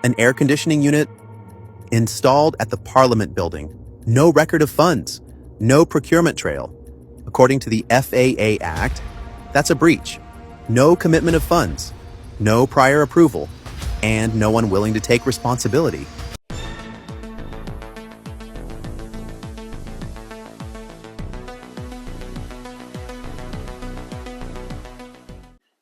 an air conditioning unit installed at the Parliament building. No record of funds, no procurement trail. According to the FAA Act, that's a breach. No commitment of funds, no prior approval, and no one willing to take responsibility.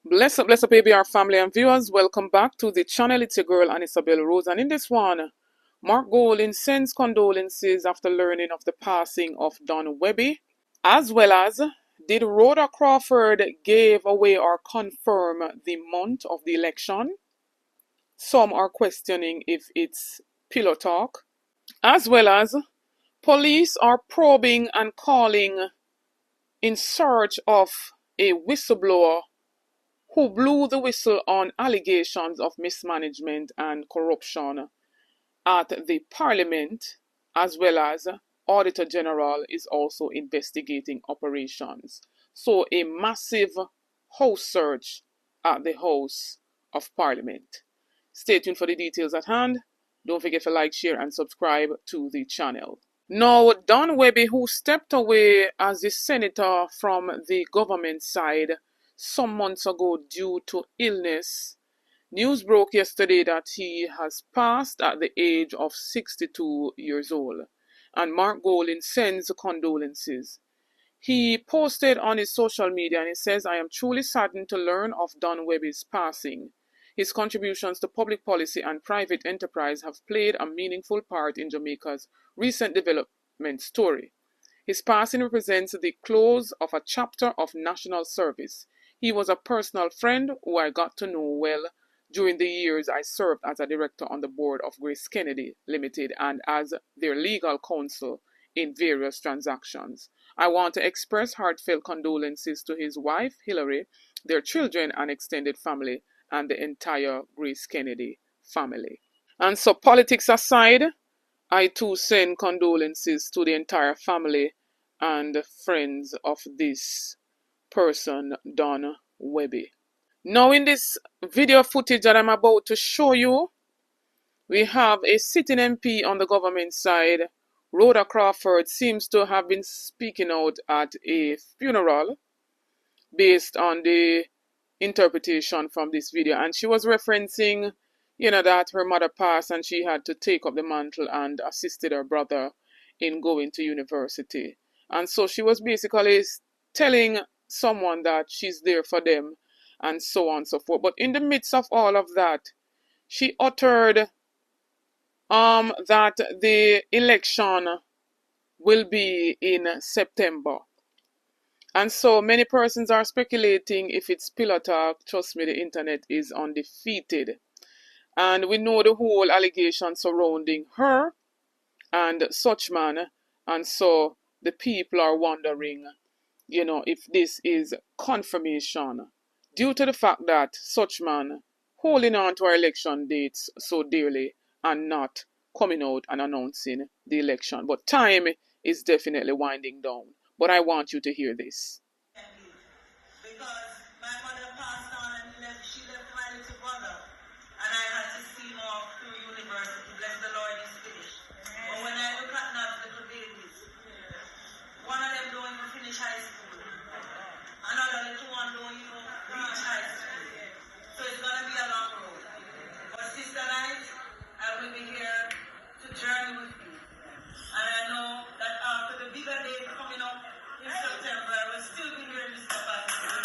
Bless up, ABR family and viewers. Welcome back to the channel. It's your girl, Isabel Rose. And in this one, Mark Golding sends condolences after learning of the passing of Don Webby, as well as did Rhoda Crawford give away or confirm the month of the election? Some are questioning if it's pillow talk, as well as police are probing and calling in search of a whistleblower who blew the whistle on allegations of mismanagement and corruption at the Parliament, as well as Auditor General is also investigating operations. So a massive house search at the House of Parliament. Stay tuned for the details at hand. Don't forget to like, share, and subscribe to the channel. Now, Don Webby, who stepped away as the senator from the government side some months ago due to illness, news broke yesterday that he has passed at the age of 62 years old, and Mark Golding sends condolences. He posted on his social media and he says, "I am truly saddened to learn of Don Webby's passing. His contributions to public policy and private enterprise have played a meaningful part in Jamaica's recent development story. His passing represents the close of a chapter of national service. He was a personal friend who I got to know well during the years I served as a director on the board of Grace Kennedy Limited and as their legal counsel in various transactions. I want to express heartfelt condolences to his wife, Hillary, their children and extended family, and the entire Grace Kennedy family." And so, politics aside, I too send condolences to the entire family and friends of this person, Don Webby. Now, in this video footage that I'm about to show you, we have a sitting MP on the government side. Rhoda Crawford seems to have been speaking out at a funeral based on the interpretation from this video, and she was referencing, that her mother passed and she had to take up the mantle and assisted her brother in going to university. And so she was basically telling someone that she's there for them and so on and so forth. But in the midst of all of that, she uttered that the election will be in September. And so many persons are speculating if it's pillow talk. Trust me, the internet is undefeated. And we know the whole allegation surrounding her and Suchman. And so the people are wondering, if this is confirmation due to the fact that Suchman holding on to our election dates so dearly and not coming out and announcing the election. But time is definitely winding down. But I want you to hear this. Because my mother passed on and she left my little brother, and I had to see him off through university. Bless the Lord, he's finished. But when I look at those little babies, one of them don't even finish high school. Another little one don't even reach high school. So it's going to be a long road. But Sister Night, I will be here to journey with you. And I know that after the bigger day coming up in September, I will still be here in this capacity.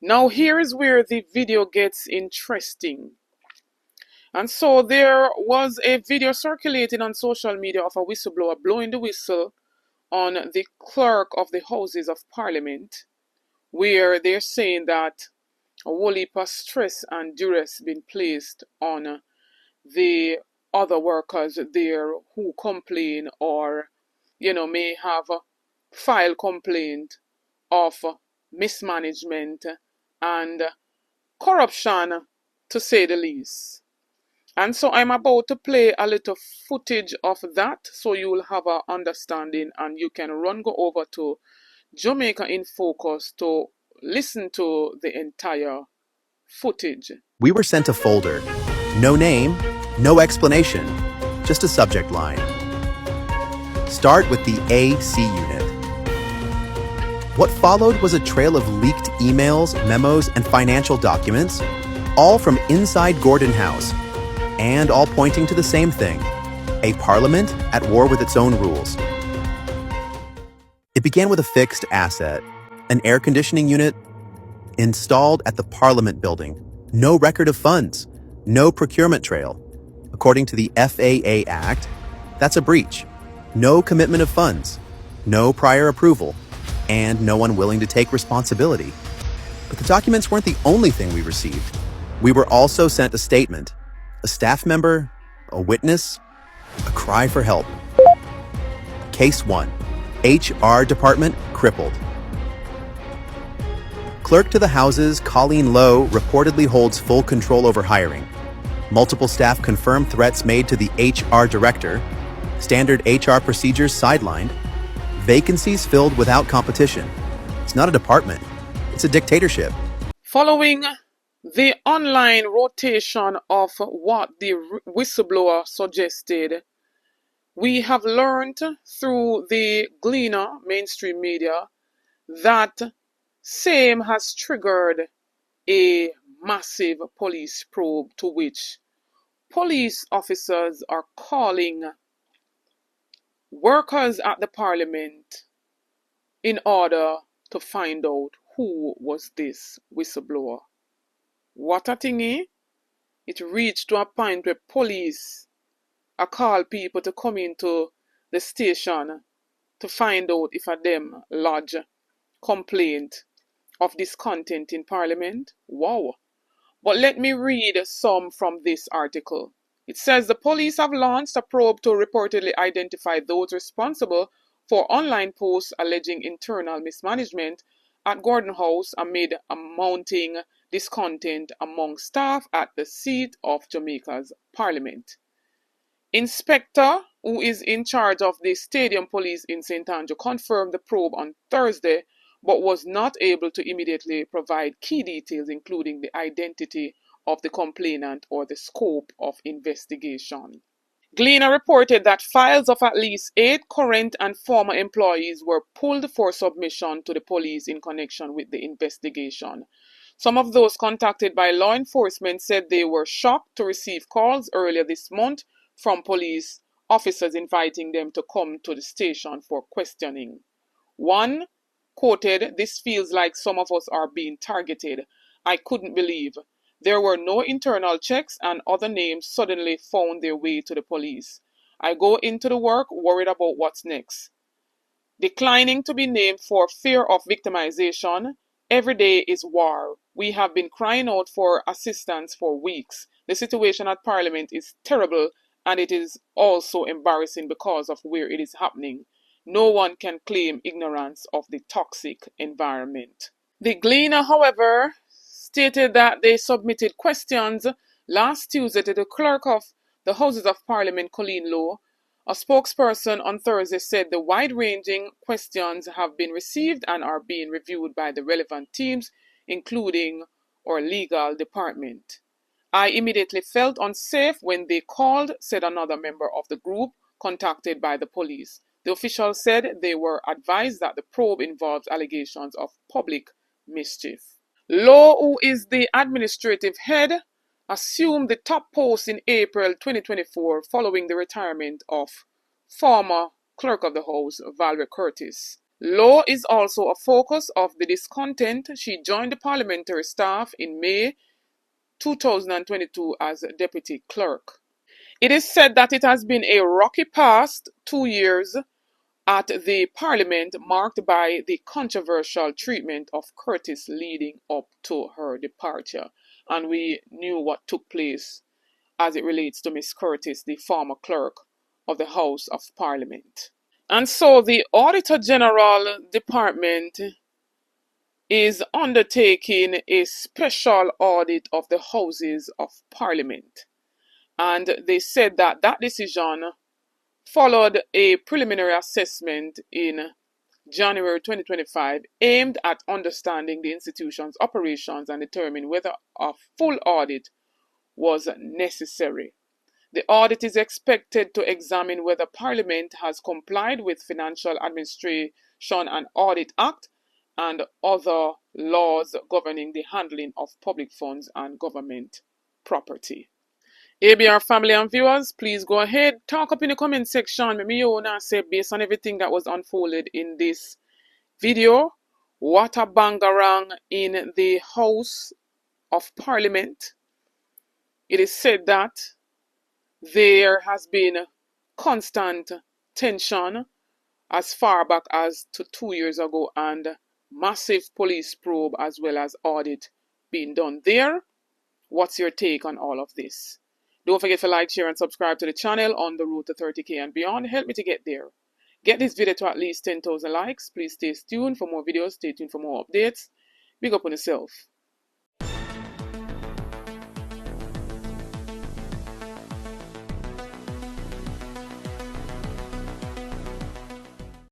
Now here is where the video gets interesting. And so there was a video circulating on social media of a whistleblower blowing the whistle on the clerk of the Houses of Parliament, where they're saying that a whole heap of stress and duress been placed on the other workers there who complain or, may have filed complaint of mismanagement and corruption, to say the least. And so I'm about to play a little footage of that so you will have an understanding and you can go over to Jamaica in Focus to listen to the entire footage. We were sent a folder. No name, no explanation, just a subject line. Start with the AC unit. What followed was a trail of leaked emails, memos, and financial documents, all from inside Gordon House, and all pointing to the same thing: a parliament at war with its own rules. It began with a fixed asset, an air conditioning unit installed at the Parliament building. No record of funds, no procurement trail. According to the FAA Act, that's a breach. No commitment of funds, no prior approval, and no one willing to take responsibility. But the documents weren't the only thing we received. We were also sent a statement, a staff member, a witness, a cry for help. Case 1. HR Department crippled. Clerk to the Houses Colleen Lowe reportedly holds full control over hiring. Multiple staff confirm threats made to the HR director. Standard HR procedures sidelined. Vacancies filled without competition. It's not a department. It's a dictatorship. Following the online rotation of what the whistleblower suggested, we have learned through the Gleaner mainstream media that same has triggered a massive police probe to which police officers are calling workers at the parliament in order to find out who was this whistleblower. What a thingy! It reached to a point where police are call people to come into the station to find out if a them lodge complaint of discontent in Parliament. Wow. But let me read some from this article. It says the police have launched a probe to reportedly identify those responsible for online posts alleging internal mismanagement at Gordon House amid a mounting discontent among staff at the seat of Jamaica's Parliament. Inspector, who is in charge of the Stadium Police in St. Andrew, confirmed the probe on Thursday, but was not able to immediately provide key details, including the identity of the complainant or the scope of investigation. Gleaner reported that files of at least 8 current and former employees were pulled for submission to the police in connection with the investigation. Some of those contacted by law enforcement said they were shocked to receive calls earlier this month from police officers inviting them to come to the station for questioning. One quoted, "This feels like some of us are being targeted. I couldn't believe. There were no internal checks and other names suddenly found their way to the police. I go into the work worried about what's next." Declining to be named for fear of victimization, "Every day is war. We have been crying out for assistance for weeks. The situation at Parliament is terrible and it is also embarrassing because of where it is happening. No one can claim ignorance of the toxic environment." The Gleaner, however, stated that they submitted questions last Tuesday to the Clerk of the Houses of Parliament, Colleen Lowe. A spokesperson on Thursday said the wide-ranging questions have been received and are being reviewed by the relevant teams, including our legal department. "I immediately felt unsafe when they called," said another member of the group contacted by the police. The official said they were advised that the probe involves allegations of public mischief. Lowe, who is the administrative head, assumed the top post in April 2024 following the retirement of former Clerk of the House, Valerie Curtis. Lowe is also a focus of the discontent. She joined the parliamentary staff in May 2022 as Deputy Clerk. It is said that it has been a rocky past 2 years at the Parliament, marked by the controversial treatment of Curtis leading up to her departure. And we knew what took place as it relates to Miss Curtis, the former clerk of the House of Parliament. And so the Auditor General Department is undertaking a special audit of the Houses of Parliament. And they said that that decision followed a preliminary assessment in January 2025, aimed at understanding the institution's operations and determine whether a full audit was necessary. The audit is expected to examine whether Parliament has complied with Financial Administration and Audit Act and other laws governing the handling of public funds and government property. ABR family and viewers, please go ahead, talk up in the comment section. Let me say, based on everything that was unfolded in this video, what a bangarang in the House of Parliament. It is said that there has been constant tension as far back as to 2 years ago and massive police probe as well as audit being done there. What's your take on all of this? Don't forget to like, share and subscribe to the channel on the road to 30k and beyond. Help me to get there. Get this video to at least 10,000 likes. Please stay tuned for more videos. Stay tuned for more updates. Big up on yourself.